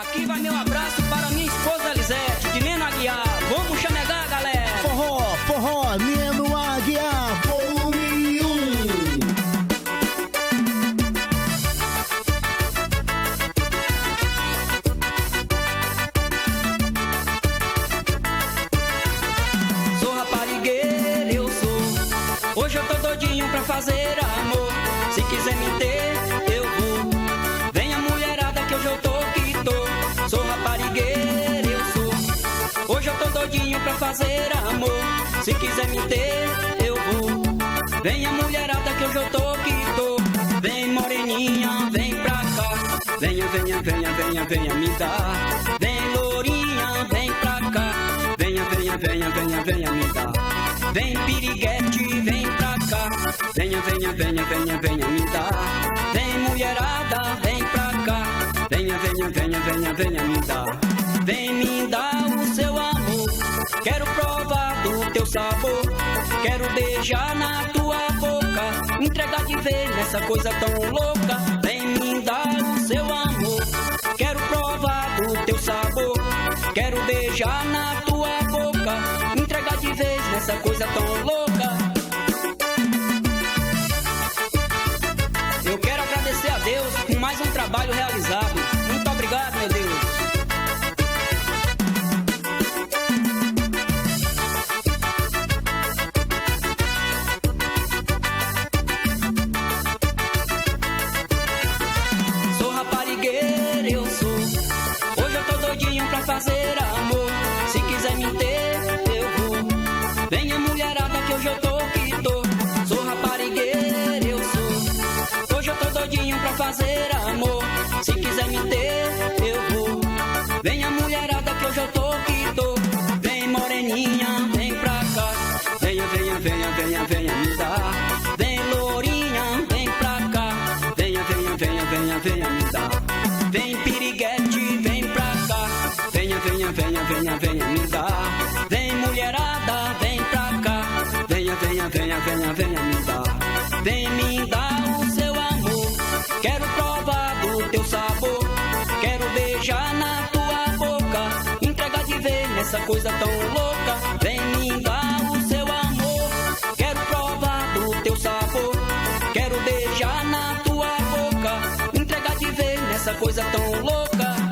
Aqui vai meu abraço para minha esposa Elisete, de Neno Aguiar. Vamos chamegar, galera. Forró, forró, Neno Aguiar, volume 1. Sou raparigueira, eu sou. Hoje eu tô doidinho pra fazer amor. Se quiser me ter, eu vou. Venha mulherada que hoje eu tô que tô. Sou raparigueira, eu sou. Hoje eu tô doidinho pra fazer amor. Se quiser me ter, eu vou. Venha mulherada que hoje eu tô que tô. Vem moreninha, vem pra cá. Venha, venha, venha, venha, venha me dar. Vem lourinha, vem pra cá. Venha, venha, venha, venha, venha me dar. Vem piriguete, vem pra cá. Venha, venha, venha, venha, venha me dar. Vem mulherada, vem pra cá. Venha, venha, venha, venha, venha me dar. Vem me dar o seu amor. Quero provar do teu sabor. Quero beijar na tua boca. Entregar de vez nessa coisa tão louca. Vem me dar o seu amor. Quero provar do teu sabor. Quero beijar na tua boca. Entregar de vez nessa coisa tão louca. Eu quero agradecer a Deus por mais um trabalho realizado. Muito obrigado, meu Deus. Sou raparigueira, eu sou. Hoje eu tô doidinho pra fazer amor. Se quiser me ter, eu vou. Venha mulherada que hoje eu tô que tô. Sou raparigueira, eu sou. Hoje eu tô doidinho pra fazer amor. Se quiser me ter, eu vou. Venha mulherada que hoje eu tô que tô. Vem moreninha, vem pra cá. Venha, venha, venha, venha, venha me dar. Vem lourinha, vem pra cá. Venha, venha, venha, venha, venha me dar. Vem piriguete, vem pra cá. Venha, venha, venha, venha, venha me dar. Vem mulherada, vem pra cá. Venha, venha, venha, venha, venha me dar. Vem me dar o seu amor. Quero provar do teu sabor. Quero beijar na tua boca. Entregar de vez nessa coisa tão louca. Vem me dar o seu amor. Quero provar do teu sabor. Quero beijar na tua boca. Entregar de vez nessa coisa tão louca.